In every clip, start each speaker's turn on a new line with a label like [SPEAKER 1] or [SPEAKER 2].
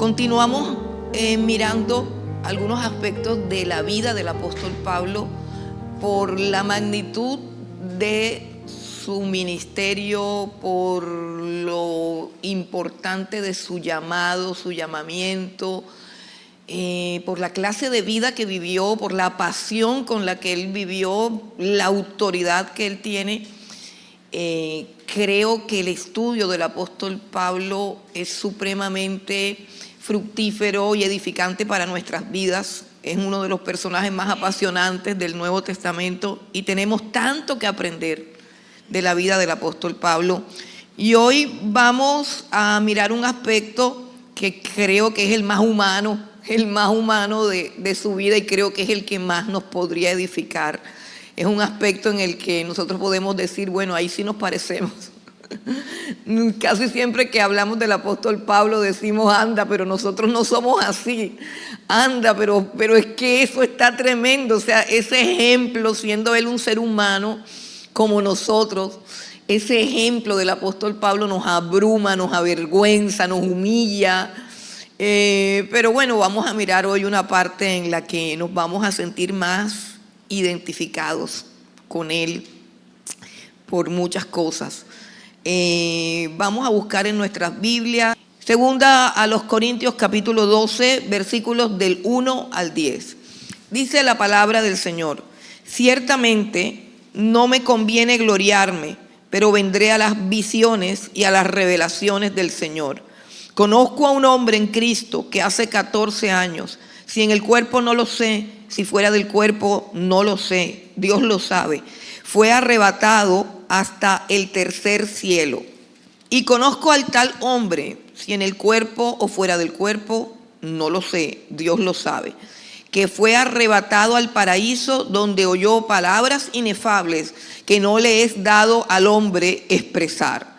[SPEAKER 1] Continuamos mirando algunos aspectos de la vida del apóstol Pablo por la magnitud de su ministerio, por lo importante de su llamado, su llamamiento, por la clase de vida que vivió, por la pasión con la que él vivió, la autoridad que él tiene. Creo que el estudio del apóstol Pablo es supremamente fructífero y edificante para nuestras vidas. Es uno de los personajes más apasionantes del Nuevo Testamento y tenemos tanto que aprender de la vida del apóstol Pablo. Y hoy vamos a mirar un aspecto que creo que es el más humano de su vida, y creo que es el que más nos podría edificar. Es un aspecto en el que nosotros podemos decir, bueno, ahí sí nos parecemos. Casi siempre que hablamos del apóstol Pablo decimos, anda, pero nosotros no somos así. Anda, pero es que eso está tremendo. O sea, ese ejemplo, siendo él un ser humano como nosotros, ese ejemplo del apóstol Pablo nos abruma, nos avergüenza, nos humilla. Pero bueno, vamos a mirar hoy una parte en la que nos vamos a sentir más identificados con él por muchas cosas. Vamos a buscar en nuestras Biblias, segunda a los Corintios capítulo 12, versículos del 1 al 10. Dice la palabra del Señor: ciertamente no me conviene gloriarme, pero vendré a las visiones y a las revelaciones del Señor. Conozco a un hombre en Cristo que hace 14 años, si en el cuerpo no lo sé, si fuera del cuerpo no lo sé, Dios lo sabe, fue arrebatado hasta el tercer cielo. Y conozco al tal hombre, si en el cuerpo o fuera del cuerpo, no lo sé, Dios lo sabe, que fue arrebatado al paraíso, donde oyó palabras inefables que no le es dado al hombre expresar.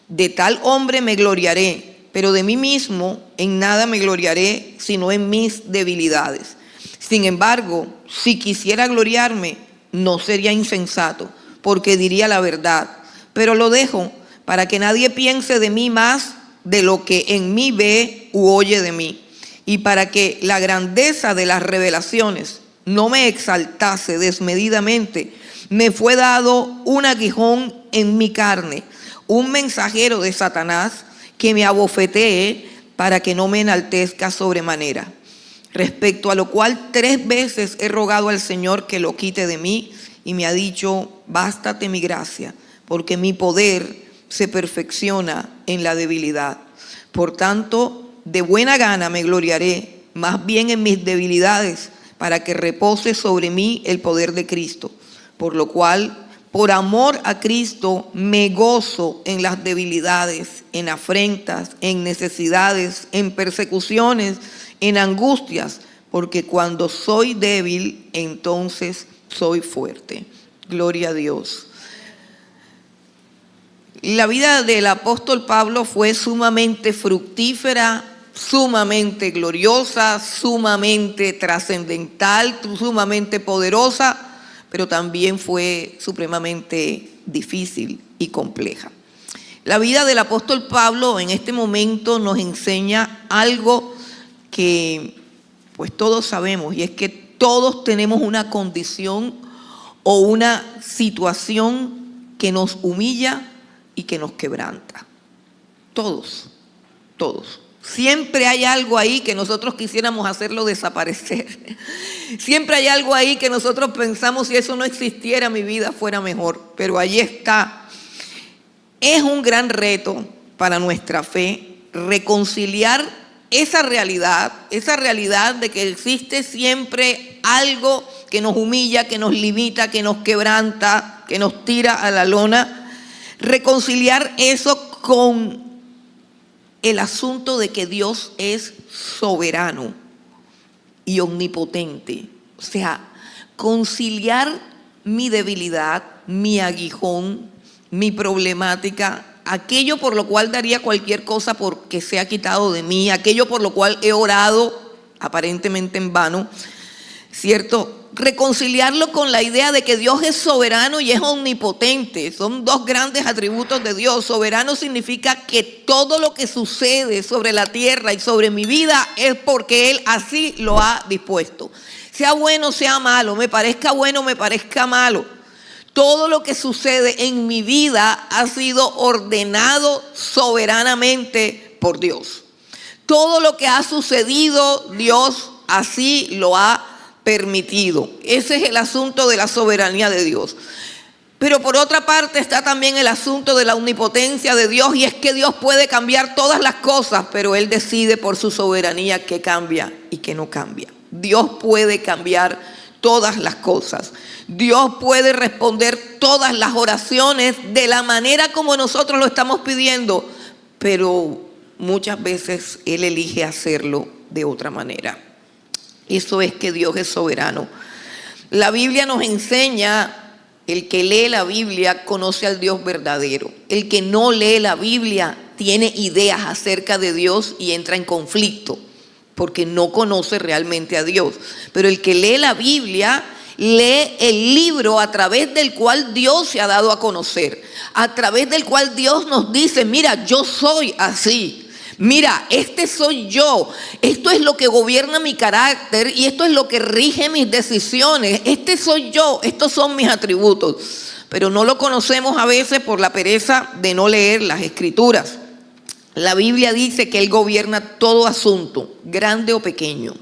[SPEAKER 1] De tal hombre me gloriaré, pero de mí mismo en nada me gloriaré, sino en mis debilidades. Sin embargo, si quisiera gloriarme, no sería insensato, porque diría la verdad. Pero lo dejo para que nadie piense de mí más de lo que en mí ve u oye de mí, y para que la grandeza de las revelaciones no me exaltase desmedidamente, me fue dado un aguijón en mi carne, un mensajero de Satanás, que me abofetee para que no me enaltezca sobremanera. Respecto a lo cual 3 veces he rogado al Señor que lo quite de mí, y me ha dicho: bástate mi gracia, porque mi poder se perfecciona en la debilidad. Por tanto, de buena gana me gloriaré, más bien en mis debilidades, para que repose sobre mí el poder de Cristo. Por lo cual, por amor a Cristo, me gozo en las debilidades, en afrentas, en necesidades, en persecuciones, en angustias, porque cuando soy débil, entonces soy fuerte. Gloria a Dios. La vida del apóstol Pablo fue sumamente fructífera, sumamente gloriosa, sumamente trascendental, sumamente poderosa, pero también fue supremamente difícil y compleja. La vida del apóstol Pablo en este momento nos enseña algo que pues todos sabemos, y es que todos tenemos una condición o una situación que nos humilla y que nos quebranta. Todos. Siempre hay algo ahí que nosotros quisiéramos hacerlo desaparecer. Siempre hay algo ahí que nosotros pensamos, si eso no existiera, mi vida fuera mejor. Pero allí está. Es un gran reto para nuestra fe reconciliar esa realidad de que existe siempre algo que nos humilla, que nos limita, que nos quebranta, que nos tira a la lona. Reconciliar eso con el asunto de que Dios es soberano y omnipotente. O sea, conciliar mi debilidad, mi aguijón, mi problemática, aquello por lo cual daría cualquier cosa porque sea quitado de mí, aquello por lo cual he orado aparentemente en vano, ¿cierto? reconciliarlo con la idea de que Dios es soberano y es omnipotente. Son dos grandes atributos de Dios. Soberano significa que todo lo que sucede sobre la tierra y sobre mi vida es porque Él así lo ha dispuesto. Sea bueno, sea malo, me parezca bueno, me parezca malo. Todo lo que sucede en mi vida ha sido ordenado soberanamente por Dios. Todo lo que ha sucedido, Dios así lo ha permitido. Ese es el asunto de la soberanía de Dios. Pero por otra parte está también el asunto de la omnipotencia de Dios, y es que Dios puede cambiar todas las cosas, pero Él decide por su soberanía qué cambia y qué no cambia. Dios puede cambiar todas las cosas. Dios puede responder todas las oraciones de la manera como nosotros lo estamos pidiendo, pero muchas veces Él elige hacerlo de otra manera. Eso es que Dios es soberano. La Biblia nos enseña, el que lee la Biblia conoce al Dios verdadero. El que no lee la Biblia tiene ideas acerca de Dios y entra en conflicto porque no conoce realmente a Dios. Pero el que lee la Biblia lee el libro a través del cual Dios se ha dado a conocer, a través del cual Dios nos dice: mira, yo soy así. Mira, este soy yo, esto es lo que gobierna mi carácter y esto es lo que rige mis decisiones. Este soy yo, estos son mis atributos. Pero no lo conocemos a veces por la pereza de no leer las Escrituras. La Biblia dice que Él gobierna todo asunto, grande o pequeño,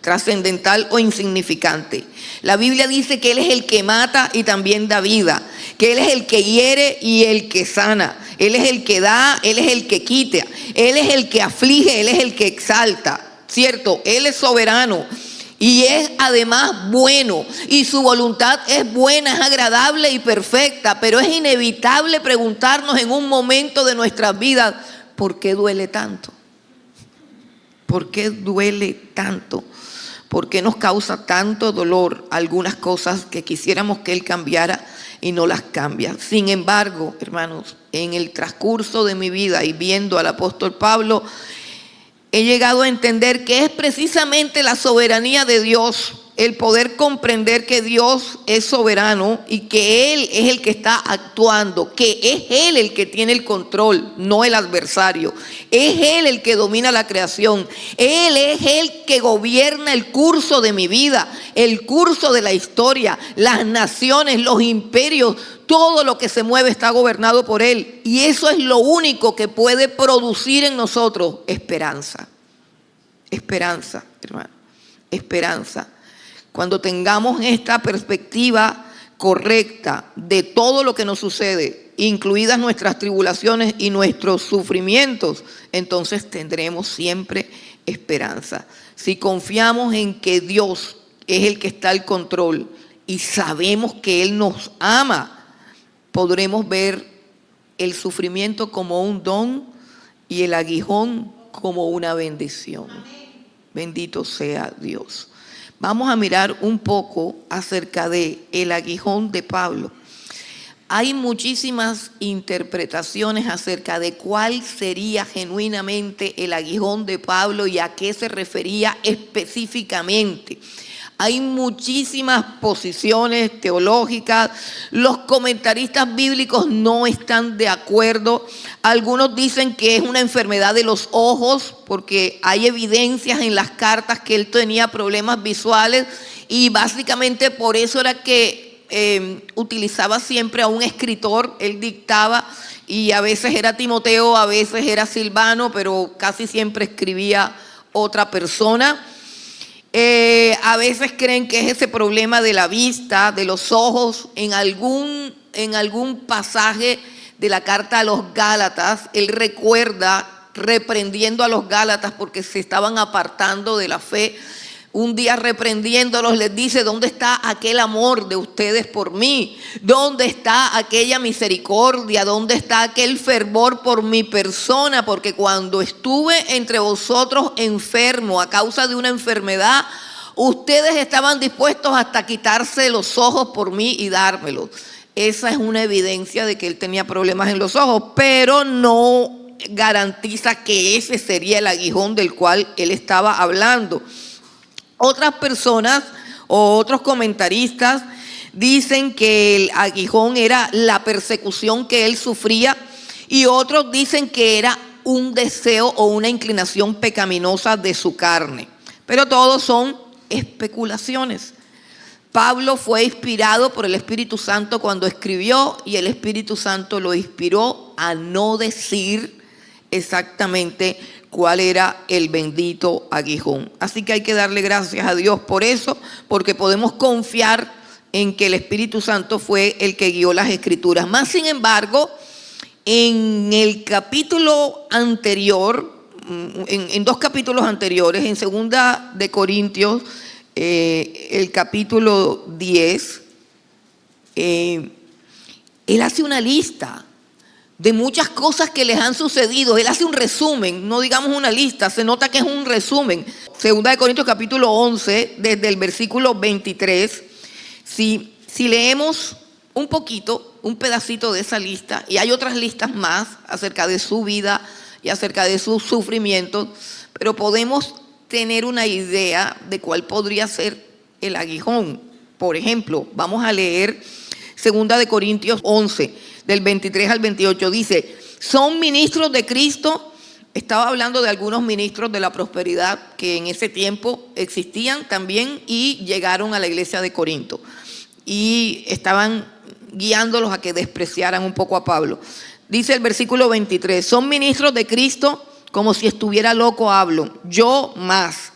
[SPEAKER 1] trascendental o insignificante. La Biblia dice que Él es el que mata y también da vida, que Él es el que hiere y el que sana. Él es el que da, Él es el que quita, Él es el que aflige, Él es el que exalta, ¿cierto? Él es soberano y es además bueno, y su voluntad es buena, es agradable y perfecta, pero es inevitable preguntarnos en un momento de nuestras vidas: ¿por qué duele tanto? ¿Por qué duele tanto? ¿Por qué nos causa tanto dolor algunas cosas que quisiéramos que Él cambiara y no las cambia? Sin embargo, hermanos, en el transcurso de mi vida y viendo al apóstol Pablo, he llegado a entender que es precisamente la soberanía de Dios, el poder comprender que Dios es soberano y que Él es el que está actuando, que es Él el que tiene el control, no el adversario. Es Él el que domina la creación. Él es el que gobierna el curso de mi vida, el curso de la historia, las naciones, los imperios. Todo lo que se mueve está gobernado por Él. Y eso es lo único que puede producir en nosotros esperanza. Esperanza, hermano. Esperanza. Cuando tengamos esta perspectiva correcta de todo lo que nos sucede, incluidas nuestras tribulaciones y nuestros sufrimientos, entonces tendremos siempre esperanza. Si confiamos en que Dios es el que está al control y sabemos que Él nos ama, podremos ver el sufrimiento como un don y el aguijón como una bendición. Bendito sea Dios. Vamos a mirar un poco acerca de el aguijón de Pablo. Hay muchísimas interpretaciones acerca de cuál sería genuinamente el aguijón de Pablo y a qué se refería específicamente. Hay muchísimas posiciones teológicas. Los comentaristas bíblicos no están de acuerdo. Algunos dicen que es una enfermedad de los ojos, porque hay evidencias en las cartas que él tenía problemas visuales y básicamente por eso era que utilizaba siempre a un escritor. Él dictaba y a veces era Timoteo, a veces era Silvano, pero casi siempre escribía otra persona. A veces creen que es ese problema de la vista, de los ojos. En algún pasaje de la carta a los Gálatas, él recuerda reprendiendo a los Gálatas porque se estaban apartando de la fe. Un día reprendiéndolos les dice: ¿dónde está aquel amor de ustedes por mí? ¿Dónde está aquella misericordia? ¿Dónde está aquel fervor por mi persona? Porque cuando estuve entre vosotros enfermo a causa de una enfermedad, ustedes estaban dispuestos hasta quitarse los ojos por mí y dármelos. Esa es una evidencia de que él tenía problemas en los ojos, pero no garantiza que ese sería el aguijón del cual él estaba hablando. Otras personas o otros comentaristas dicen que el aguijón era la persecución que él sufría, y otros dicen que era un deseo o una inclinación pecaminosa de su carne. Pero todos son especulaciones. Pablo fue inspirado por el Espíritu Santo cuando escribió, y el Espíritu Santo lo inspiró a no decir exactamente cuál era el bendito aguijón. Así que hay que darle gracias a Dios por eso, porque podemos confiar en que el Espíritu Santo fue el que guió las Escrituras. Más sin embargo, en el capítulo anterior, en dos capítulos anteriores, en 2 de Corintios, el capítulo 10, él hace una lista de muchas cosas que les han sucedido. Él hace un resumen, no digamos una lista, se nota que es un resumen. 2 de Corintios capítulo 11, desde el versículo 23, si leemos un poquito, un pedacito de esa lista, y hay otras listas más acerca de su vida y acerca de sus sufrimientos, pero podemos tener una idea de cuál podría ser el aguijón. Por ejemplo, vamos a leer 2 de Corintios 11, del 23 al 28, dice: son ministros de Cristo. Estaba hablando de algunos ministros de la prosperidad que en ese tiempo existían también y llegaron a la iglesia de Corinto y estaban guiándolos a que despreciaran un poco a Pablo. Dice el versículo 23: son ministros de Cristo, como si estuviera loco hablo, yo más,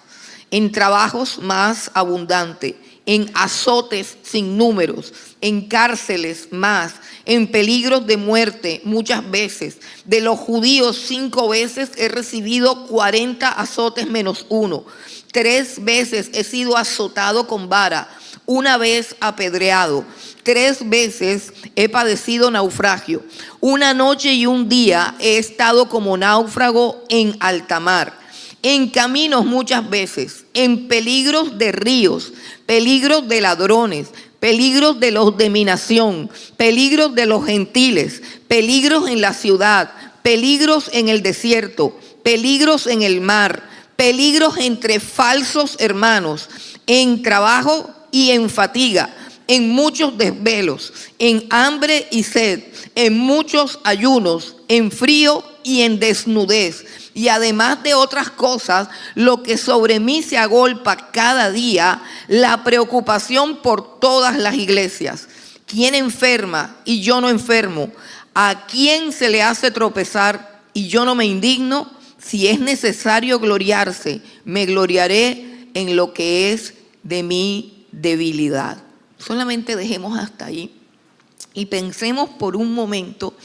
[SPEAKER 1] en trabajos más abundante, en azotes sin números, en cárceles más, en peligros de muerte muchas veces. De los judíos 5 veces he recibido 40 azotes menos 1. 3 veces he sido azotado con vara, 1 vez apedreado. 3 veces he padecido naufragio. 1 noche y 1 día he estado como náufrago en alta mar. En caminos muchas veces, en peligros de ríos, peligros de ladrones, peligros de los de mi nación, peligros de los gentiles, peligros en la ciudad, peligros en el desierto, peligros en el mar, peligros entre falsos hermanos, en trabajo y en fatiga, en muchos desvelos, en hambre y sed, en muchos ayunos, en frío y en desnudez. Y además de otras cosas, lo que sobre mí se agolpa cada día, la preocupación por todas las iglesias. ¿Quién enferma y yo no enfermo? ¿A quién se le hace tropezar y yo no me indigno? Si es necesario gloriarse, me gloriaré en lo que es de mi debilidad. Solamente dejemos hasta ahí y pensemos por un momento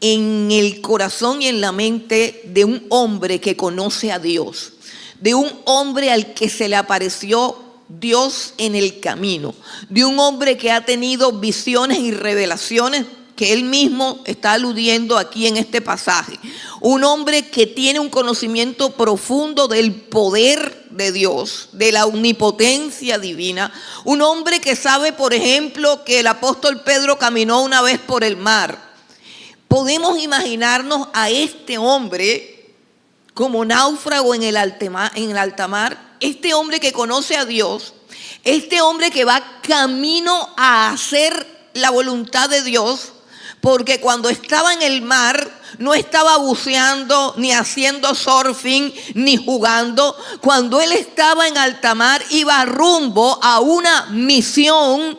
[SPEAKER 1] en el corazón y en la mente de un hombre que conoce a Dios, de un hombre al que se le apareció Dios en el camino, de un hombre que ha tenido visiones y revelaciones que él mismo está aludiendo aquí en este pasaje. Un hombre que tiene un conocimiento profundo del poder de Dios, de la omnipotencia divina. Un hombre que sabe, por ejemplo, que el apóstol Pedro caminó una vez por el mar. Podemos imaginarnos a este hombre como náufrago en el alta mar, este hombre que conoce a Dios, este hombre que va camino a hacer la voluntad de Dios, porque cuando estaba en el mar no estaba buceando, ni haciendo surfing, ni jugando. Cuando él estaba en alta mar iba rumbo a una misión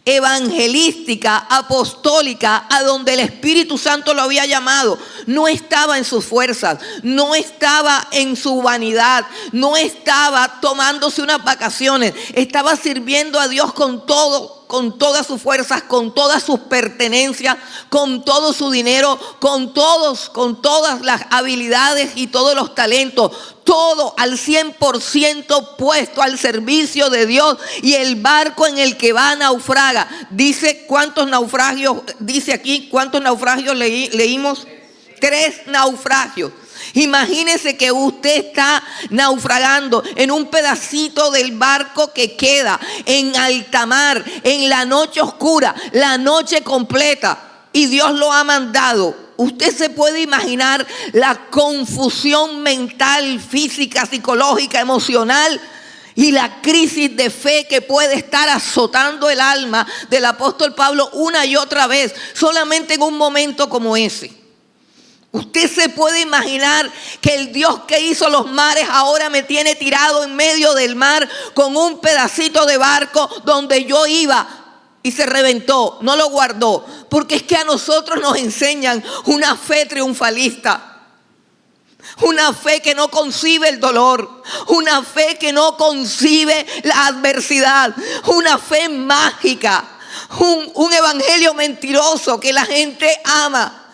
[SPEAKER 1] evangelística, apostólica, a donde el Espíritu Santo lo había llamado. No estaba en sus fuerzas, no estaba en su vanidad, no estaba tomándose unas vacaciones, estaba sirviendo a Dios con todo, con todas sus fuerzas, con todas sus pertenencias, con todo su dinero, con todas las habilidades y todos los talentos, todo al 100% puesto al servicio de Dios. Y el barco en el que va naufraga. Dice cuántos naufragios, dice aquí cuántos naufragios leímos. 3 naufragios. Imagínese que usted está naufragando en un pedacito del barco que queda en alta mar, en la noche oscura, la noche completa, y Dios lo ha mandado. Usted se puede imaginar la confusión mental, física, psicológica, emocional. y la crisis de fe que puede estar azotando el alma del apóstol Pablo una y otra vez, solamente en un momento como ese. Usted se puede imaginar que el Dios que hizo los mares ahora me tiene tirado en medio del mar con un pedacito de barco donde yo iba y se reventó, no lo guardó, porque es que a nosotros nos enseñan una fe triunfalista. Una fe que no concibe el dolor, una fe que no concibe la adversidad, una fe mágica, un evangelio mentiroso que la gente ama,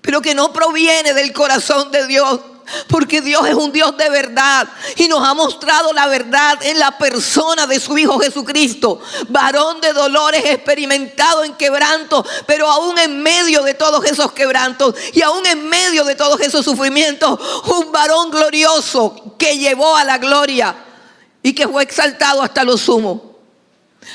[SPEAKER 1] pero que no proviene del corazón de Dios. Porque Dios es un Dios de verdad y nos ha mostrado la verdad en la persona de su Hijo Jesucristo, varón de dolores, experimentado en quebranto, pero aún en medio de todos esos quebrantos y aún en medio de todos esos sufrimientos, un varón glorioso que llevó a la gloria y que fue exaltado hasta lo sumo.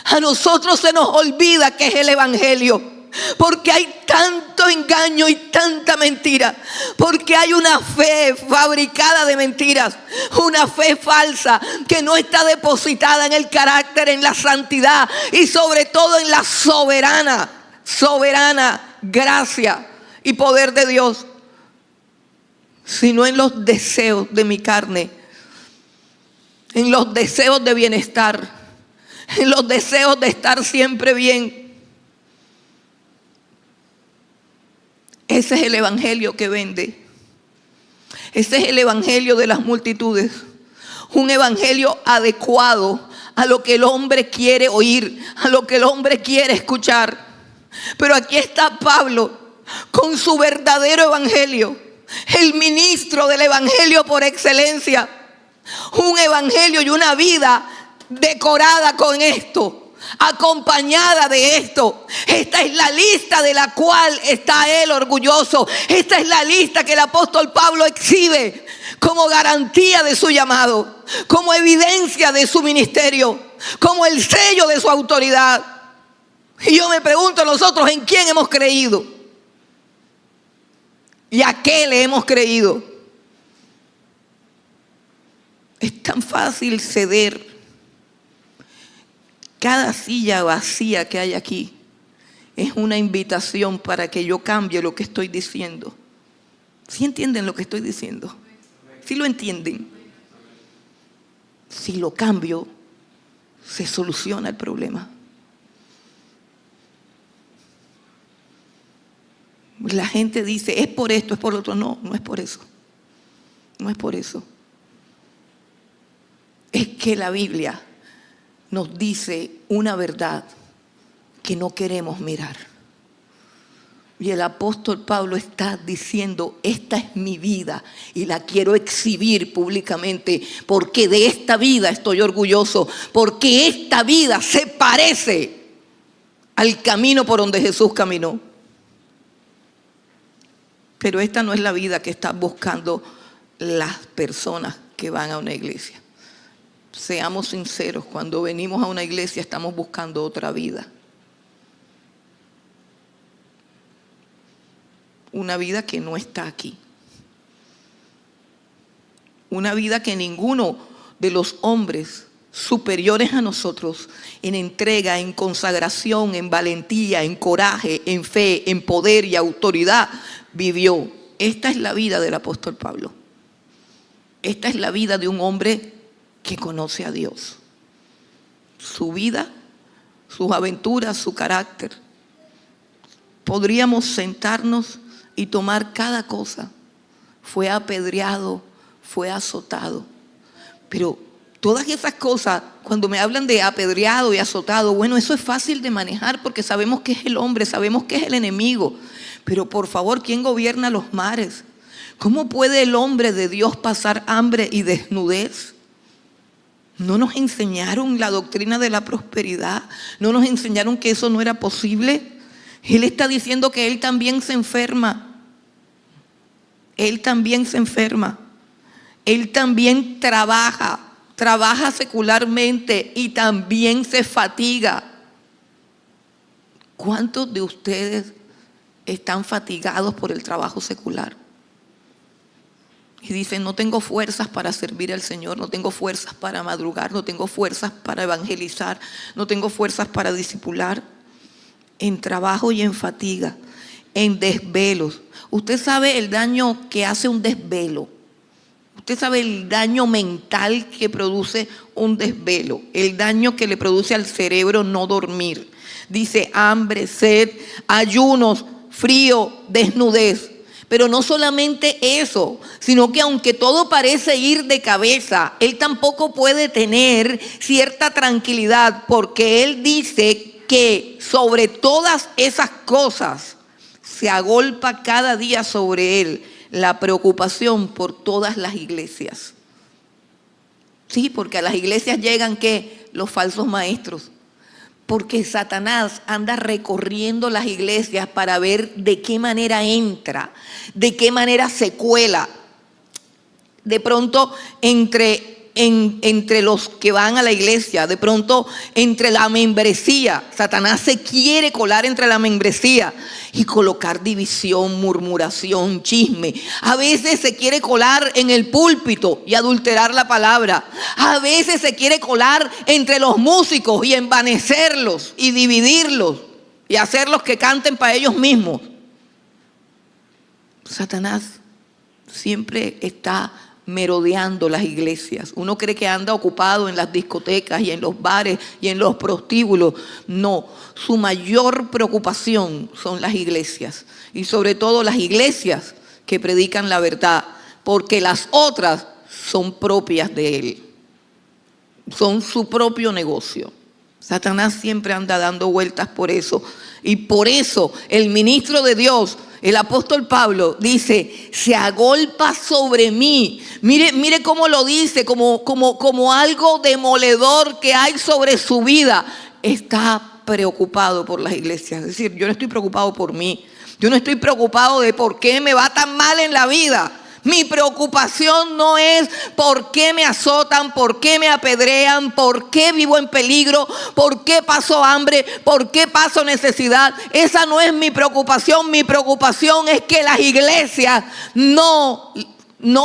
[SPEAKER 1] A nosotros se nos olvida que es el evangelio, porque hay tanto engaño y tanta mentira, porque hay una fe fabricada de mentiras, una fe falsa que no está depositada en el carácter, en la santidad y sobre todo en la soberana gracia y poder de Dios, sino en los deseos de mi carne, en los deseos de bienestar, en los deseos de estar siempre bien. Ese es el evangelio que vende. Ese es el evangelio de las multitudes. Un evangelio adecuado a lo que el hombre quiere oír, a lo que el hombre quiere escuchar. Pero aquí está Pablo con su verdadero evangelio, el ministro del evangelio por excelencia. Un evangelio y una vida decorada con esto, acompañada de esto. Esta es la lista de la cual está él orgulloso. Esta es la lista que el apóstol Pablo exhibe como garantía de su llamado, como evidencia de su ministerio, como el sello de su autoridad. Y yo me pregunto, nosotros ¿en quién hemos creído? ¿Y a qué le hemos creído? Es tan fácil ceder. Cada silla vacía que hay aquí es una invitación para que yo cambie lo que estoy diciendo. ¿Sí entienden lo que estoy diciendo? ¿Sí lo entienden? Si lo cambio, se soluciona el problema. La gente dice, es por esto, es por lo otro. No, no es por eso. No es por eso. Es que la Biblia nos dice una verdad que no queremos mirar. Y el apóstol Pablo está diciendo, esta es mi vida y la quiero exhibir públicamente, porque de esta vida estoy orgulloso, porque esta vida se parece al camino por donde Jesús caminó. Pero esta no es la vida que están buscando las personas que van a una iglesia. Seamos sinceros, cuando venimos a una iglesia estamos buscando otra vida. Una vida que no está aquí. Una vida que ninguno de los hombres superiores a nosotros en entrega, en consagración, en valentía, en coraje, en fe, en poder y autoridad vivió. Esta es la vida del apóstol Pablo. Esta es la vida de un hombre que conoce a Dios. Su vida, sus aventuras, su carácter. Podríamos sentarnos y tomar cada cosa. Fue apedreado, fue azotado. Pero todas esas cosas, cuando me hablan de apedreado y azotado, bueno, eso es fácil de manejar porque sabemos que es el hombre, sabemos que es el enemigo. Pero por favor, ¿quién gobierna los mares? ¿Cómo puede el hombre de Dios pasar hambre y desnudez? ¿No nos enseñaron la doctrina de la prosperidad? ¿No nos enseñaron que eso no era posible? Él está diciendo que él también se enferma. Él también se enferma. Él también trabaja secularmente y también se fatiga. ¿Cuántos de ustedes están fatigados por el trabajo secular? Y dicen, no tengo fuerzas para servir al Señor, no tengo fuerzas para madrugar, no tengo fuerzas para evangelizar, no tengo fuerzas para discipular. En trabajo y en fatiga, en desvelos. Usted sabe el daño que hace un desvelo. Usted sabe el daño mental que produce un desvelo, el daño que le produce al cerebro no dormir. Dice hambre, sed, ayunos, frío, desnudez. Pero no solamente eso, sino que aunque todo parece ir de cabeza, él tampoco puede tener cierta tranquilidad, porque él dice que sobre todas esas cosas se agolpa cada día sobre él la preocupación por todas las iglesias. Sí, porque a las iglesias llegan ¿qué? Los falsos maestros. Porque Satanás anda recorriendo las iglesias para ver de qué manera entra, de qué manera se cuela. De pronto entre los que van a la iglesia, de pronto entre la membresía. Satanás se quiere colar entre la membresía y colocar división, murmuración, chisme. A veces se quiere colar en el púlpito y adulterar la palabra. A veces se quiere colar entre los músicos y envanecerlos y dividirlos y hacerlos que canten para ellos mismos. Satanás siempre está merodeando las iglesias. Uno cree que anda ocupado en las discotecas y en los bares y en los prostíbulos. No, su mayor preocupación son las iglesias, y sobre todo las iglesias que predican la verdad, porque las otras son propias de él, son su propio negocio. Satanás siempre anda dando vueltas por eso, y por eso el ministro de Dios, el apóstol Pablo, dice, se agolpa sobre mí. Mire cómo lo dice, como algo demoledor que hay sobre su vida. Está preocupado por las iglesias. Es decir, yo no estoy preocupado por mí. Yo no estoy preocupado de por qué me va tan mal en la vida. Mi preocupación no es por qué me azotan, por qué me apedrean, por qué vivo en peligro, por qué paso hambre, por qué paso necesidad. Esa no es mi preocupación. Mi preocupación es que las iglesias no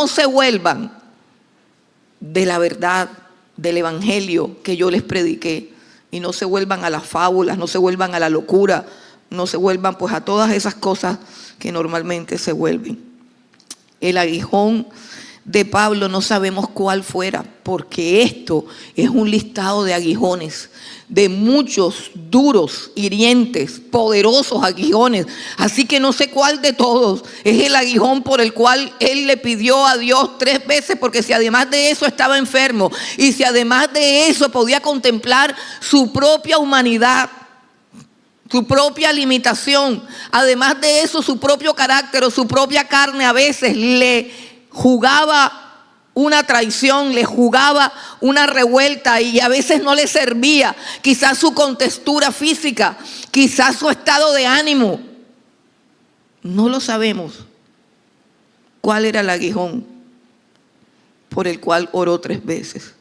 [SPEAKER 1] se vuelvan de la verdad, del evangelio que yo les prediqué, y no se vuelvan a las fábulas, no se vuelvan a la locura, no se vuelvan pues a todas esas cosas que normalmente se vuelven. El aguijón de Pablo no sabemos cuál fuera, porque esto es un listado de aguijones, de muchos duros, hirientes, poderosos aguijones. Así que no sé cuál de todos es el aguijón por el cual él le pidió a Dios 3 veces, porque si además de eso estaba enfermo, y si además de eso podía contemplar su propia humanidad, su propia limitación, además de eso su propio carácter o su propia carne a veces le jugaba una traición, le jugaba una revuelta, y a veces no le servía, quizás su contextura física, quizás su estado de ánimo, no lo sabemos. ¿Cuál era el aguijón por el cual oró 3 veces?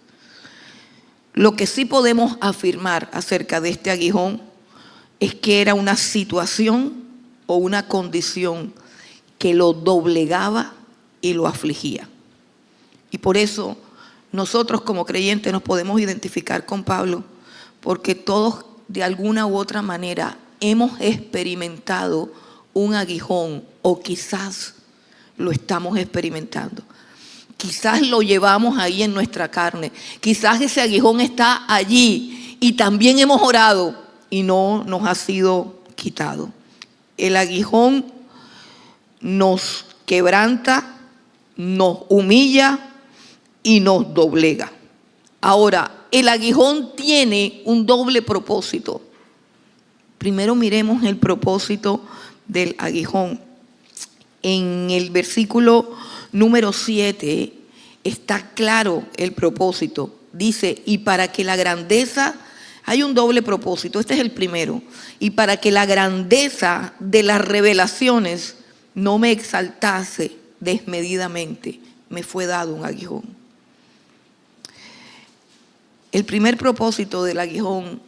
[SPEAKER 1] Lo que sí podemos afirmar acerca de este aguijón es que era una situación o una condición que lo doblegaba y lo afligía. Y por eso nosotros como creyentes nos podemos identificar con Pablo, porque todos de alguna u otra manera hemos experimentado un aguijón, o quizás lo estamos experimentando. Quizás lo llevamos ahí en nuestra carne. Quizás ese aguijón está allí y también hemos orado y no nos ha sido quitado. El aguijón nos quebranta, nos humilla y nos doblega. Ahora, el aguijón tiene un doble propósito. Primero miremos el propósito del aguijón. En el versículo número 7 está claro el propósito. Dice, y para que la grandeza... Hay un doble propósito, este es el primero. Y para que la grandeza de las revelaciones no me exaltase desmedidamente, me fue dado un aguijón. El primer propósito del aguijón,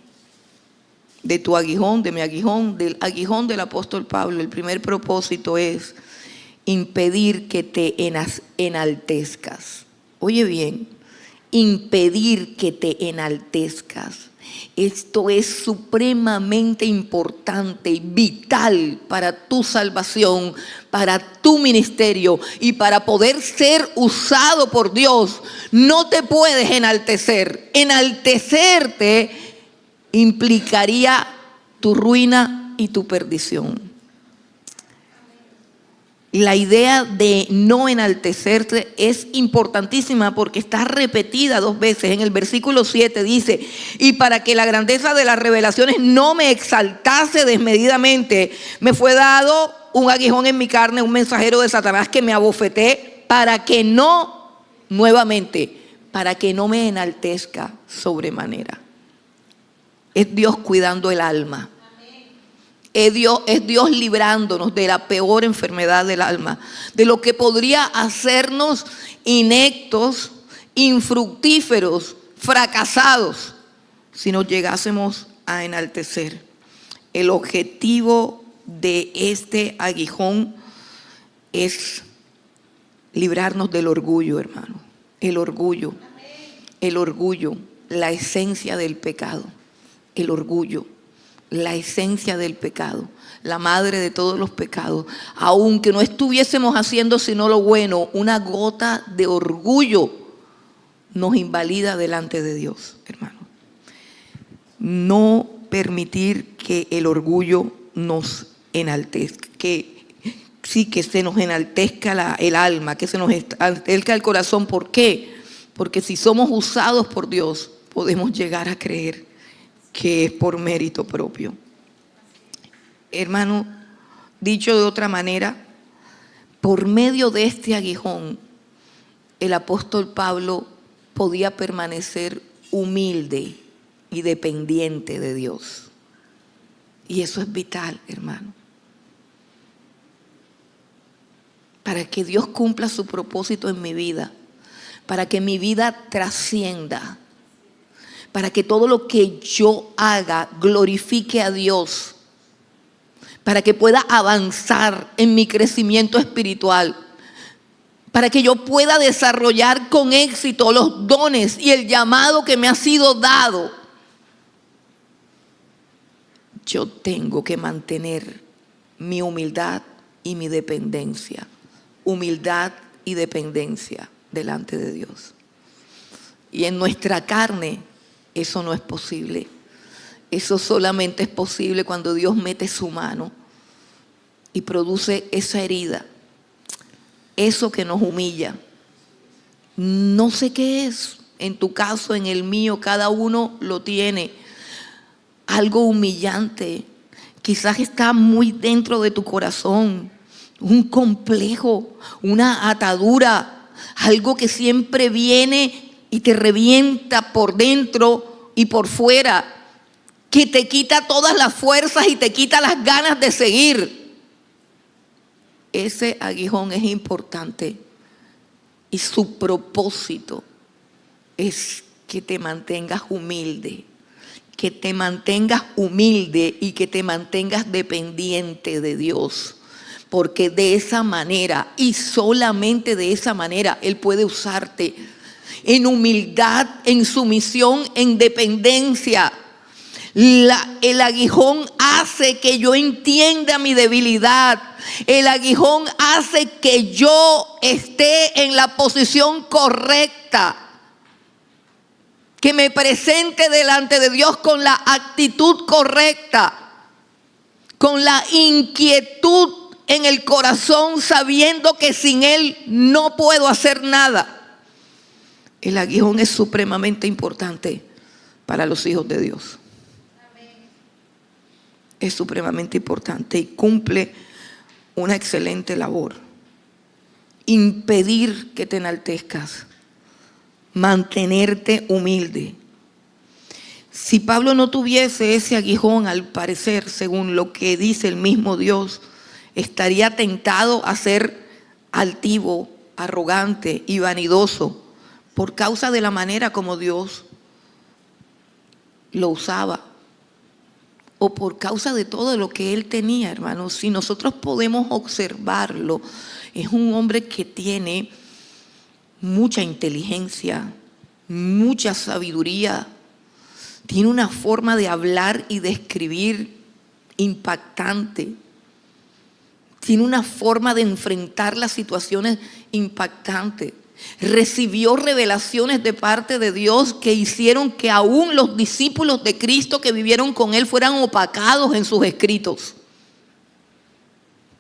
[SPEAKER 1] de tu aguijón, de mi aguijón, del aguijón del apóstol Pablo, el primer propósito es impedir que te enaltezcas. Oye bien, impedir que te enaltezcas. Esto es supremamente importante y vital para tu salvación, para tu ministerio y para poder ser usado por Dios. No te puedes enaltecer. Enaltecerte implicaría tu ruina y tu perdición. La idea de no enaltecerte es importantísima porque está repetida 2 veces. En el versículo 7 dice: y para que la grandeza de las revelaciones no me exaltase desmedidamente, me fue dado un aguijón en mi carne, un mensajero de Satanás que me abofeté, para que no, nuevamente, para que no me enaltezca sobremanera. Es Dios cuidando el alma. Es Dios librándonos de la peor enfermedad del alma, de lo que podría hacernos ineptos, infructíferos, fracasados, si nos llegásemos a enaltecer. El objetivo de este aguijón es librarnos del orgullo, hermano. El orgullo, la esencia del pecado, el orgullo. La esencia del pecado, la madre de todos los pecados. Aunque no estuviésemos haciendo sino lo bueno, una gota de orgullo nos invalida delante de Dios, hermano. No permitir que el orgullo nos enaltezca, que se nos enaltezca el alma, que se nos enaltezca el corazón. ¿Por qué? Porque si somos usados por Dios, podemos llegar a creer que es por mérito propio. Hermano, dicho de otra manera, por medio de este aguijón, el apóstol Pablo podía permanecer humilde y dependiente de Dios. Y eso es vital, hermano. Para que Dios cumpla su propósito en mi vida, para que mi vida trascienda, para que todo lo que yo haga glorifique a Dios, para que pueda avanzar en mi crecimiento espiritual, para que yo pueda desarrollar con éxito los dones y el llamado que me ha sido dado. Yo tengo que mantener mi humildad y mi dependencia. Humildad y dependencia delante de Dios. Y en nuestra carne eso no es posible. Eso solamente es posible cuando Dios mete su mano y produce esa herida, eso que nos humilla. No sé qué es, en tu caso, en el mío, cada uno lo tiene. Algo humillante, quizás está muy dentro de tu corazón, un complejo, una atadura, algo que siempre viene y te revienta por dentro y por fuera, que te quita todas las fuerzas y te quita las ganas de seguir. Ese aguijón es importante y su propósito es que te mantengas humilde, y que te mantengas dependiente de Dios, porque de esa manera y solamente de esa manera Él puede usarte en humildad, en sumisión, en dependencia. El aguijón hace que yo entienda mi debilidad. El aguijón hace que yo esté en la posición correcta, que me presente delante de Dios con la actitud correcta, con la inquietud en el corazón, sabiendo que sin Él no puedo hacer nada. El aguijón es supremamente importante para los hijos de Dios. Es supremamente importante y cumple una excelente labor. Impedir que te enaltezcas, mantenerte humilde. Si Pablo no tuviese ese aguijón, al parecer, según lo que dice el mismo Dios, estaría tentado a ser altivo, arrogante y vanidoso por causa de la manera como Dios lo usaba. o por causa de todo lo que él tenía, hermanos. Si nosotros podemos observarlo, es un hombre que tiene mucha inteligencia, mucha sabiduría, tiene una forma de hablar y de escribir impactante, tiene una forma de enfrentar las situaciones impactante. Recibió revelaciones de parte de Dios que hicieron que aún los discípulos de Cristo que vivieron con él fueran opacados en sus escritos.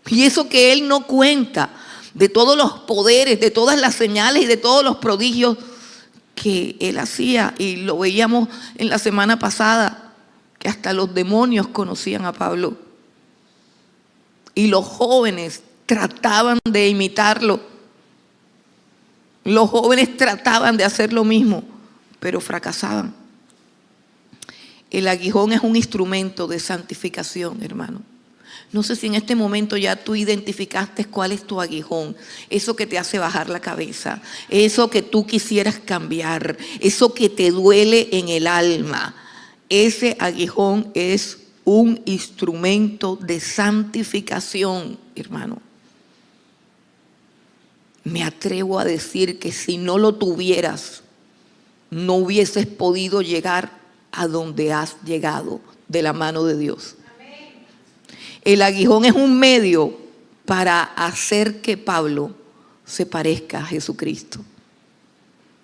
[SPEAKER 1] Y eso que él no cuenta de todos los poderes, de todas las señales y de todos los prodigios que él hacía. Y lo veíamos en la semana pasada, que hasta los demonios conocían a Pablo. Y los jóvenes trataban de imitarlo. Los jóvenes trataban de hacer lo mismo, pero fracasaban. El aguijón es un instrumento de santificación, hermano. No sé si en este momento ya tú identificaste cuál es tu aguijón. Eso que te hace bajar la cabeza, eso que tú quisieras cambiar, eso que te duele en el alma. Ese aguijón es un instrumento de santificación, hermano. Me atrevo a decir que si no lo tuvieras, no hubieses podido llegar a donde has llegado de la mano de Dios. El aguijón es un medio para hacer que Pablo se parezca a Jesucristo.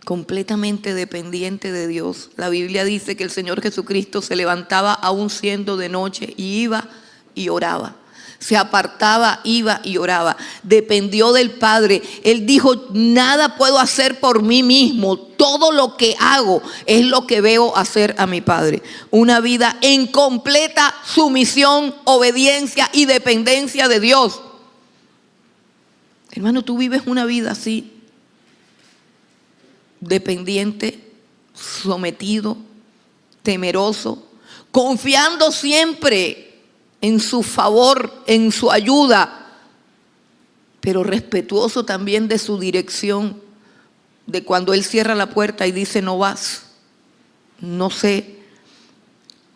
[SPEAKER 1] Completamente dependiente de Dios. La Biblia dice que el Señor Jesucristo se levantaba aún siendo de noche y iba y oraba. Se apartaba, iba y oraba. Dependió del Padre. Él dijo, nada puedo hacer por mí mismo. Todo lo que hago es lo que veo hacer a mi Padre. Una vida en completa sumisión, obediencia y dependencia de Dios. Hermano, tú vives una vida así. Dependiente, sometido, temeroso, confiando siempre en su favor, en su ayuda, pero respetuoso también de su dirección, de cuando Él cierra la puerta y dice no vas. No sé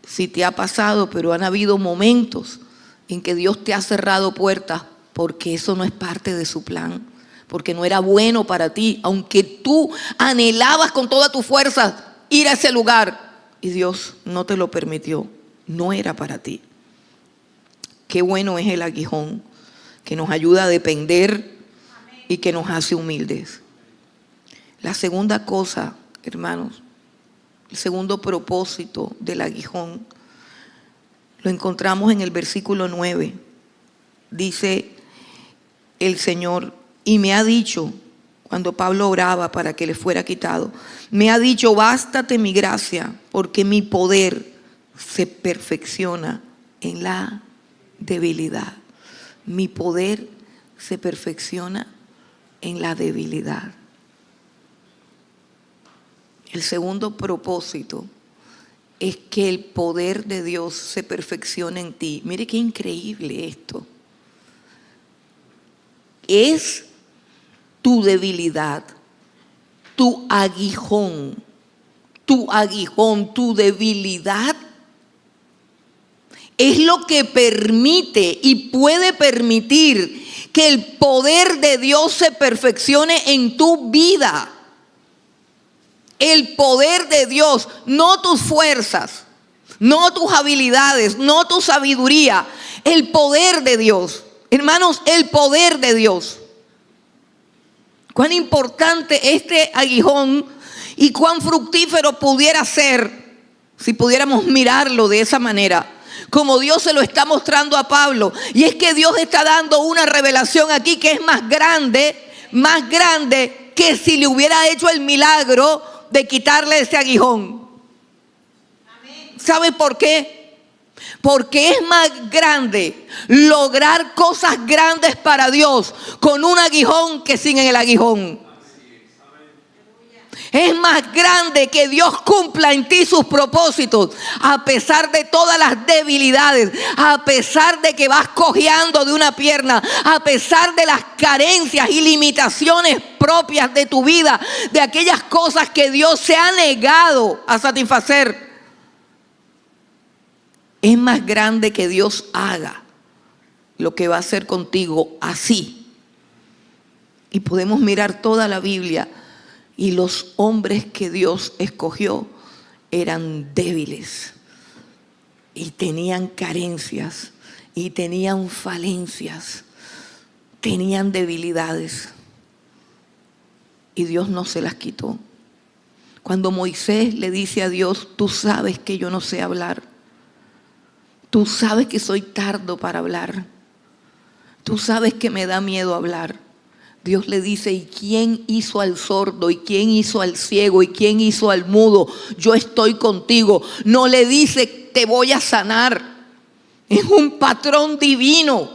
[SPEAKER 1] si te ha pasado, pero han habido momentos en que Dios te ha cerrado puertas porque eso no es parte de su plan, porque no era bueno para ti, aunque tú anhelabas con toda tu fuerza ir a ese lugar y Dios no te lo permitió, no era para ti. Qué bueno es el aguijón, que nos ayuda a depender y que nos hace humildes. La segunda cosa, hermanos, el segundo propósito del aguijón, lo encontramos en el versículo 9. Dice el Señor, y me ha dicho, cuando Pablo oraba para que le fuera quitado, me ha dicho, bástate mi gracia, porque mi poder se perfecciona en la debilidad. Mi poder se perfecciona en la debilidad. El segundo propósito es que el poder de Dios se perfeccione en ti. Mire qué increíble esto. Es tu debilidad, tu aguijón, tu debilidad es lo que permite y puede permitir que el poder de Dios se perfeccione en tu vida. El poder de Dios, no tus fuerzas, no tus habilidades, no tu sabiduría. El poder de Dios. Hermanos, el poder de Dios. Cuán importante este aguijón y cuán fructífero pudiera ser si pudiéramos mirarlo de esa manera, como Dios se lo está mostrando a Pablo. Y es que Dios está dando una revelación aquí que es más grande que si le hubiera hecho el milagro de quitarle ese aguijón. ¿Sabe por qué? Porque es más grande lograr cosas grandes para Dios con un aguijón que sin el aguijón. Es más grande que Dios cumpla en ti sus propósitos a pesar de todas las debilidades, a pesar de que vas cojeando de una pierna, a pesar de las carencias y limitaciones propias de tu vida, de aquellas cosas que Dios se ha negado a satisfacer. Es más grande que Dios haga lo que va a hacer contigo así. Y podemos mirar toda la Biblia y los hombres que Dios escogió eran débiles y tenían carencias y tenían falencias, tenían debilidades y Dios no se las quitó. Cuando Moisés le dice a Dios, tú sabes que yo no sé hablar, tú sabes que soy tardo para hablar, tú sabes que me da miedo hablar. Dios le dice, ¿y quién hizo al sordo? ¿Y quién hizo al ciego? ¿Y quién hizo al mudo? Yo estoy contigo. No le dice, te voy a sanar. Es un patrón divino.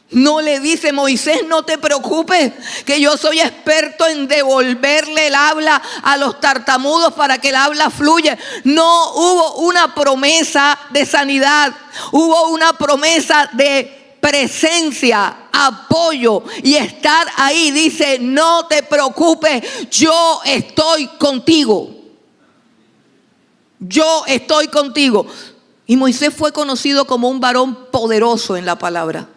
[SPEAKER 1] No le dice, Moisés, no te preocupes, que yo soy experto en devolverle el habla a los tartamudos para que el habla fluya. No hubo una promesa de sanidad, hubo una promesa de presencia, apoyo y estar ahí. Dice, no te preocupes, yo estoy contigo. Yo estoy contigo. Y Moisés fue conocido como un varón poderoso en la palabra.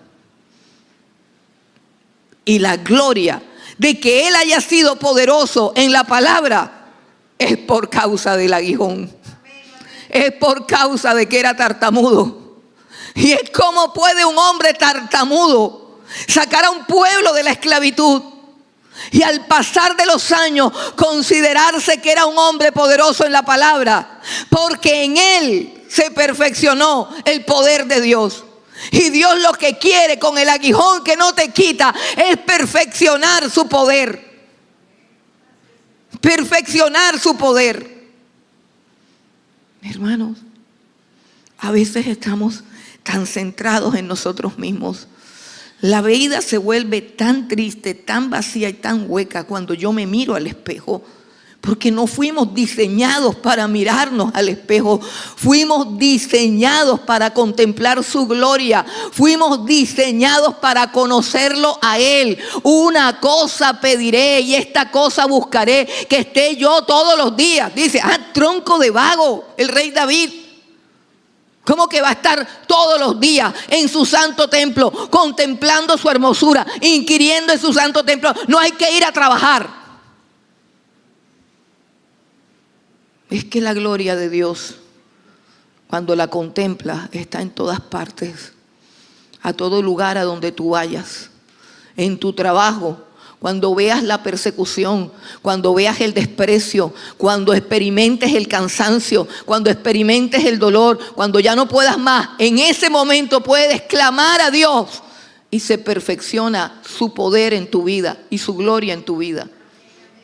[SPEAKER 1] Y la gloria de que él haya sido poderoso en la palabra es por causa del aguijón. Es por causa de que era tartamudo. Y es como puede un hombre tartamudo sacar a un pueblo de la esclavitud y al pasar de los años considerarse que era un hombre poderoso en la palabra, porque en él se perfeccionó el poder de Dios. Y Dios lo que quiere con el aguijón que no te quita es perfeccionar su poder. Perfeccionar su poder. Hermanos, a veces estamos tan centrados en nosotros mismos. La vida se vuelve tan triste, tan vacía y tan hueca cuando yo me miro al espejo, porque no fuimos diseñados para mirarnos al espejo. Fuimos diseñados para contemplar su gloria. Fuimos diseñados para conocerlo a Él. Una cosa pediré y esta cosa buscaré, que esté yo todos los días. Dice, tronco de vago, el rey David. ¿Cómo que va a estar todos los días en su santo templo, contemplando su hermosura, inquiriendo en su santo templo? No hay que ir a trabajar. Es que la gloria de Dios, cuando la contemplas, está en todas partes, a todo lugar a donde tú vayas, en tu trabajo. Cuando veas la persecución, cuando veas el desprecio, cuando experimentes el cansancio, cuando experimentes el dolor, cuando ya no puedas más, en ese momento puedes clamar a Dios y se perfecciona su poder en tu vida y su gloria en tu vida.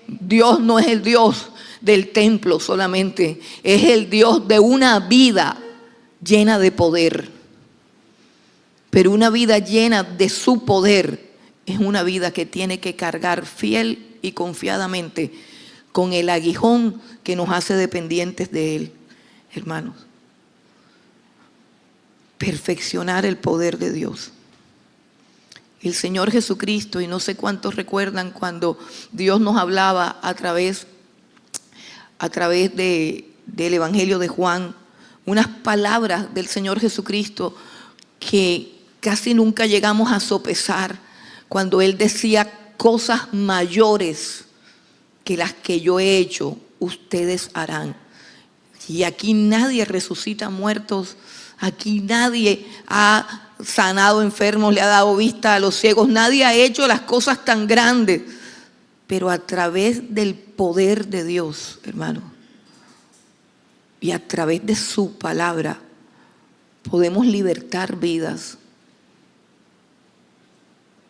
[SPEAKER 1] Dios no es el Dios del templo solamente, es el Dios de una vida llena de poder. Pero una vida llena de su poder es una vida que tiene que cargar fiel y confiadamente con el aguijón que nos hace dependientes de Él, hermanos. Perfeccionar el poder de Dios. El Señor Jesucristo, y no sé cuántos recuerdan cuando Dios nos hablaba a través del Evangelio de Juan, unas palabras del Señor Jesucristo que casi nunca llegamos a sopesar, cuando Él decía, cosas mayores que las que yo he hecho, ustedes harán. Y aquí nadie resucita muertos, aquí nadie ha sanado enfermos, le ha dado vista a los ciegos, nadie ha hecho las cosas tan grandes, pero a través del poder de Dios, hermano, y a través de su palabra, podemos libertar vidas.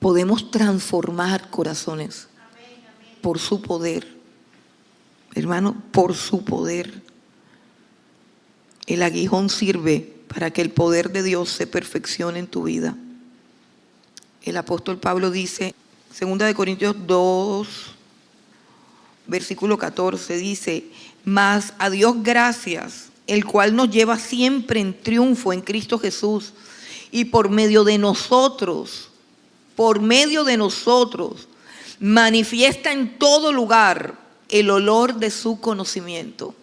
[SPEAKER 1] Podemos transformar corazones por su poder. Hermano, por su poder. El aguijón sirve para que el poder de Dios se perfeccione en tu vida. El apóstol Pablo dice, 2 Corintios 2, versículo 14, dice, mas a Dios gracias, el cual nos lleva siempre en triunfo en Cristo Jesús, y por medio de nosotros, manifiesta en todo lugar el olor de su conocimiento.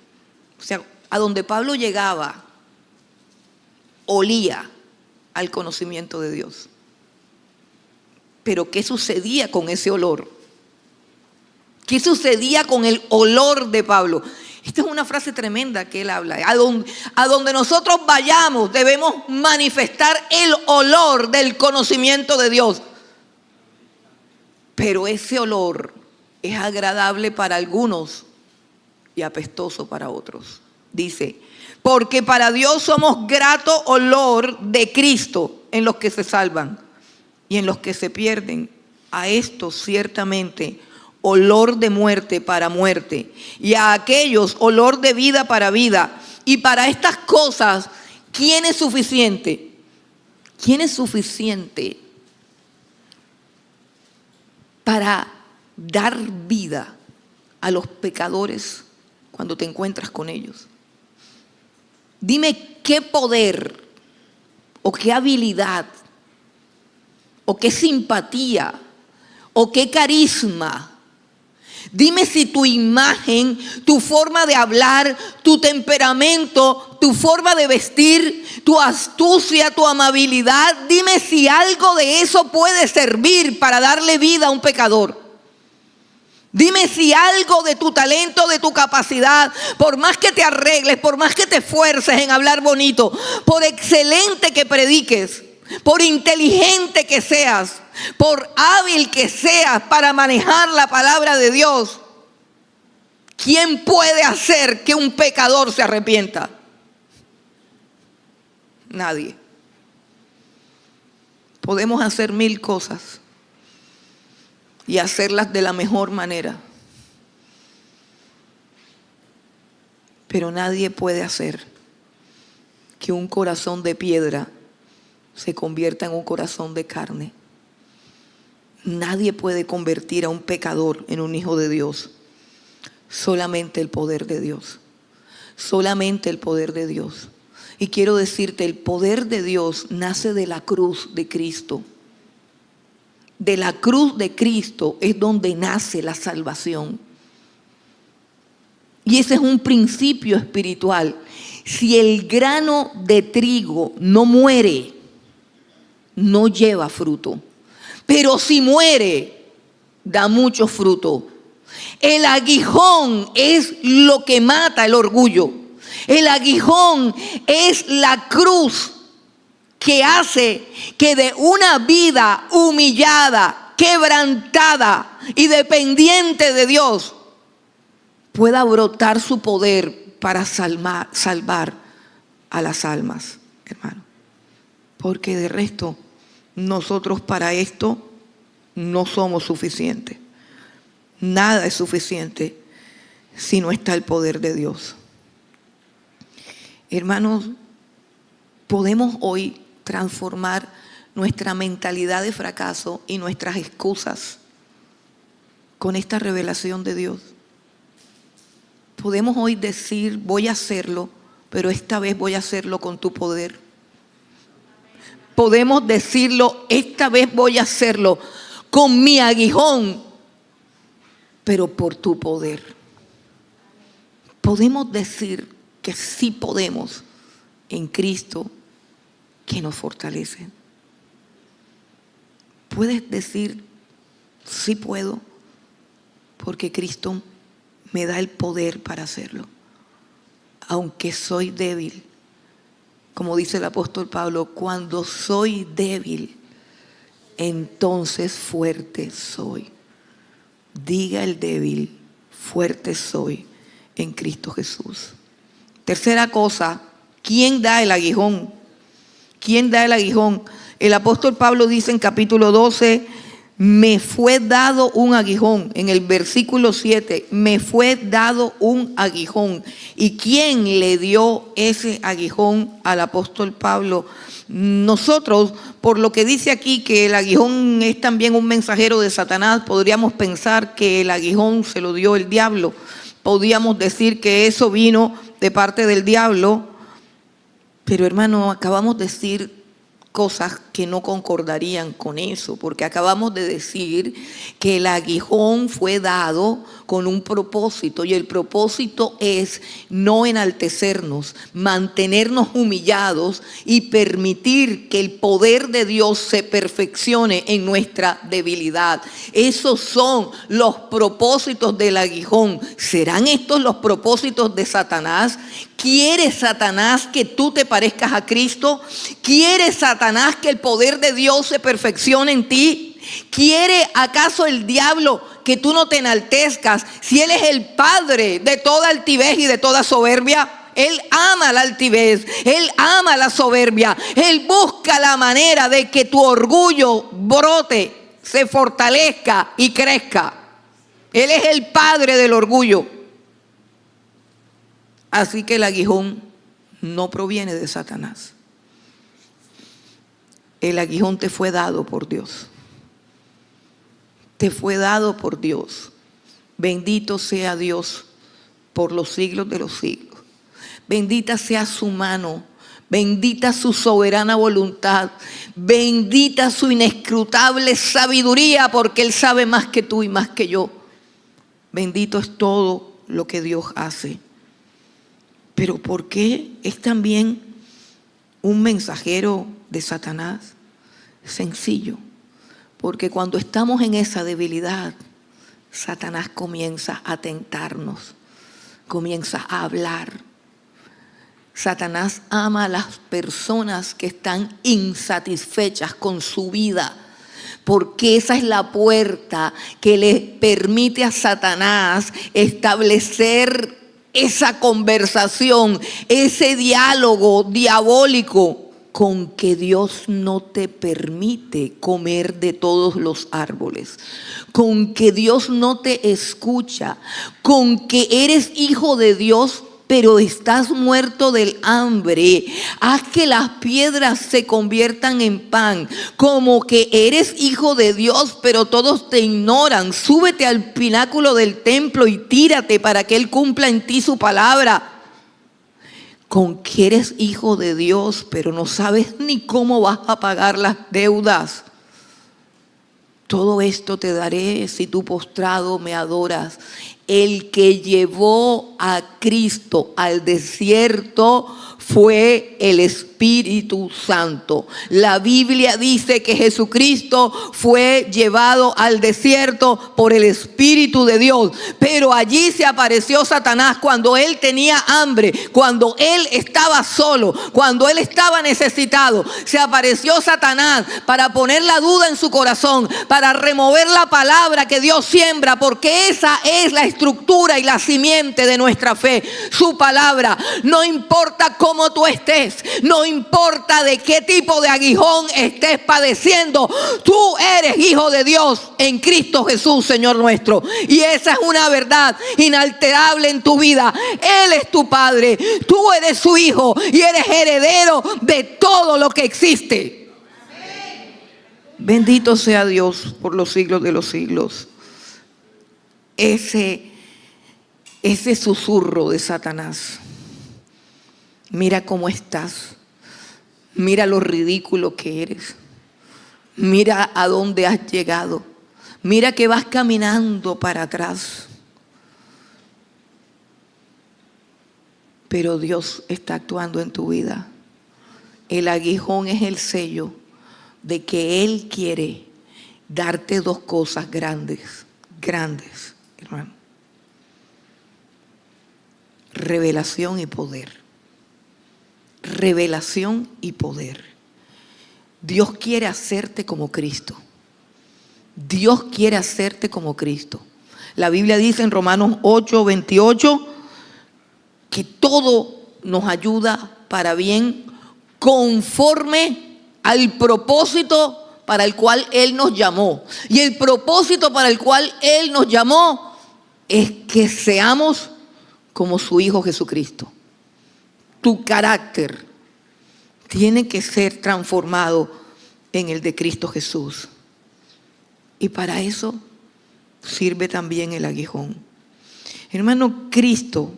[SPEAKER 1] O sea, a donde Pablo llegaba, olía al conocimiento de Dios. Pero ¿qué sucedía con ese olor? ¿Qué sucedía con el olor de Pablo? Esta es una frase tremenda que él habla. A donde nosotros vayamos debemos manifestar el olor del conocimiento de Dios. Pero ese olor es agradable para algunos y apestoso para otros. Dice, porque para Dios somos grato olor de Cristo en los que se salvan y en los que se pierden. A estos ciertamente olor de muerte para muerte, y a aquellos olor de vida para vida. Y para estas cosas, ¿quién es suficiente? ¿Quién es suficiente para dar vida a los pecadores cuando te encuentras con ellos? Dime qué poder o qué habilidad o qué simpatía o qué carisma. Dime si tu imagen, tu forma de hablar, tu temperamento, tu forma de vestir, tu astucia, tu amabilidad, dime si algo de eso puede servir para darle vida a un pecador. Dime si algo de tu talento, de tu capacidad, por más que te arregles, por más que te esfuerces en hablar bonito, por excelente que prediques, por inteligente que seas, por hábil que seas para manejar la palabra de Dios, ¿quién puede hacer que un pecador se arrepienta? Nadie. Podemos hacer 1000 cosas y hacerlas de la mejor manera, pero nadie puede hacer que un corazón de piedra se convierta en un corazón de carne. Nadie puede convertir a un pecador en un hijo de Dios. Solamente el poder de Dios. Solamente el poder de Dios. Y quiero decirte, el poder de Dios nace de la cruz de Cristo. De la cruz de Cristo es donde nace la salvación. Y ese es un principio espiritual. Si el grano de trigo no muere, no lleva fruto. Pero si muere, da mucho fruto. El aguijón es lo que mata el orgullo. El aguijón es la cruz que hace que de una vida humillada, quebrantada y dependiente de Dios pueda brotar su poder para salvar a las almas, hermano. Porque de resto, nosotros para esto no somos suficientes. Nada es suficiente si no está el poder de Dios. Hermanos, podemos hoy transformar nuestra mentalidad de fracaso y nuestras excusas con esta revelación de Dios. Podemos hoy decir, voy a hacerlo, pero esta vez voy a hacerlo con tu poder. Podemos decirlo, esta vez voy a hacerlo con mi aguijón, pero por tu poder. Podemos decir que sí podemos en Cristo que nos fortalece. Puedes decir, sí puedo, porque Cristo me da el poder para hacerlo. Aunque soy débil, como dice el apóstol Pablo, cuando soy débil, entonces fuerte soy. Diga el débil, fuerte soy en Cristo Jesús. Tercera cosa, ¿quién da el aguijón? ¿Quién da el aguijón? El apóstol Pablo dice en capítulo 12, me fue dado un aguijón. En el versículo 7, me fue dado un aguijón. ¿Y quién le dio ese aguijón al apóstol Pablo? Nosotros, por lo que dice aquí que el aguijón es también un mensajero de Satanás, podríamos pensar que el aguijón se lo dio el diablo. Podríamos decir que eso vino de parte del diablo. Pero hermano, acabamos de decir cosas que no concordarían con eso, porque acabamos de decir que el aguijón fue dado con un propósito, y el propósito es no enaltecernos, mantenernos humillados y permitir que el poder de Dios se perfeccione en nuestra debilidad. Esos son los propósitos del aguijón. ¿Serán estos los propósitos de Satanás? ¿Quiere Satanás que tú te parezcas a Cristo? ¿Quiere Satanás que el poder de Dios se perfeccione en ti? ¿Quiere acaso el diablo que tú no te enaltezcas si él es el padre de toda altivez y de toda soberbia? Él ama la altivez, él ama la soberbia, él busca la manera de que tu orgullo brote, se fortalezca y crezca. Él es el padre del orgullo. Así que el aguijón no proviene de Satanás. El aguijón te fue dado por Dios. Te fue dado por Dios. Bendito sea Dios por los siglos de los siglos. Bendita sea su mano. Bendita su soberana voluntad. Bendita su inescrutable sabiduría, porque Él sabe más que tú y más que yo. Bendito es todo lo que Dios hace. Pero ¿por qué es también un mensajero de Satanás? Sencillo. Porque cuando estamos en esa debilidad, Satanás comienza a tentarnos, comienza a hablar. Satanás ama a las personas que están insatisfechas con su vida, porque esa es la puerta que le permite a Satanás establecer esa conversación, ese diálogo diabólico con que Dios no te permite comer de todos los árboles, con que Dios no te escucha, con que eres hijo de Dios pero estás muerto del hambre. Haz que las piedras se conviertan en pan. Como que eres hijo de Dios, pero todos te ignoran. Súbete al pináculo del templo y tírate para que Él cumpla en ti su palabra. Con que eres hijo de Dios, pero no sabes ni cómo vas a pagar las deudas. Todo esto te daré si tú postrado me adoras. El que llevó a Cristo al desierto fue el Espíritu Santo. La Biblia dice que Jesucristo fue llevado al desierto por el Espíritu de Dios. Pero allí se apareció Satanás cuando él tenía hambre, cuando él estaba solo, cuando él estaba necesitado. Se apareció Satanás para poner la duda en su corazón, para remover la palabra que Dios siembra, porque esa es la estructura y la simiente de nuestra fe. Su palabra. No importa cómo tú estés, no importa de qué tipo de aguijón estés padeciendo, tú eres hijo de Dios en Cristo Jesús, Señor nuestro. Y esa es una verdad inalterable en tu vida. Él es tu Padre, tú eres su hijo y eres heredero de todo lo que existe. Bendito sea Dios por los siglos de los siglos. Ese susurro de Satanás. Mira cómo estás. Mira lo ridículo que eres. Mira a dónde has llegado. Mira que vas caminando para atrás. Pero Dios está actuando en tu vida. El aguijón es el sello de que Él quiere darte dos cosas grandes, hermano. Revelación y poder. Revelación y poder. Dios quiere hacerte como Cristo. Dios quiere hacerte como Cristo. La Biblia dice en Romanos 8:28 que todo nos ayuda para bien conforme al propósito para el cual Él nos llamó. Y el propósito para el cual Él nos llamó es que seamos como su Hijo Jesucristo. Tu carácter tiene que ser transformado en el de Cristo Jesús. Y para eso sirve también el aguijón. Hermano, Cristo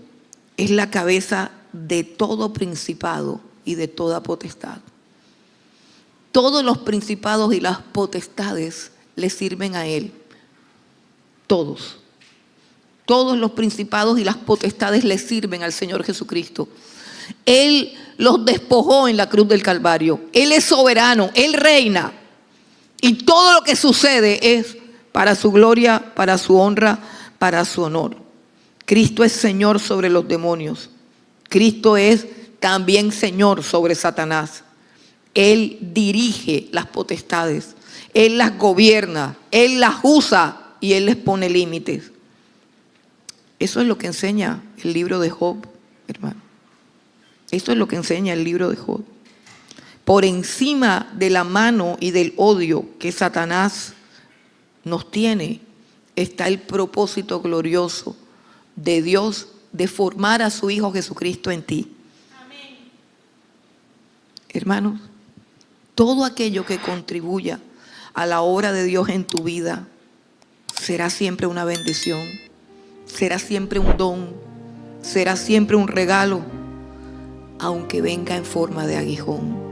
[SPEAKER 1] es la cabeza de todo principado y de toda potestad. Todos los principados y las potestades le sirven a Él. Todos. Todos los principados y las potestades le sirven al Señor Jesucristo. Él los despojó en la cruz del Calvario. Él es soberano, Él reina. Y todo lo que sucede es para su gloria, para su honra, para su honor. Cristo es Señor sobre los demonios. Cristo es también Señor sobre Satanás. Él dirige las potestades. Él las gobierna. Él las usa y Él les pone límites. Eso es lo que enseña el libro de Job, hermano. Eso es lo que enseña el libro de Job. Por encima de la mano y del odio que Satanás nos tiene, está el propósito glorioso de Dios de formar a su Hijo Jesucristo en ti. Amén. Hermanos, todo aquello que contribuya a la obra de Dios en tu vida será siempre una bendición, será siempre un don, será siempre un regalo, aunque venga en forma de aguijón.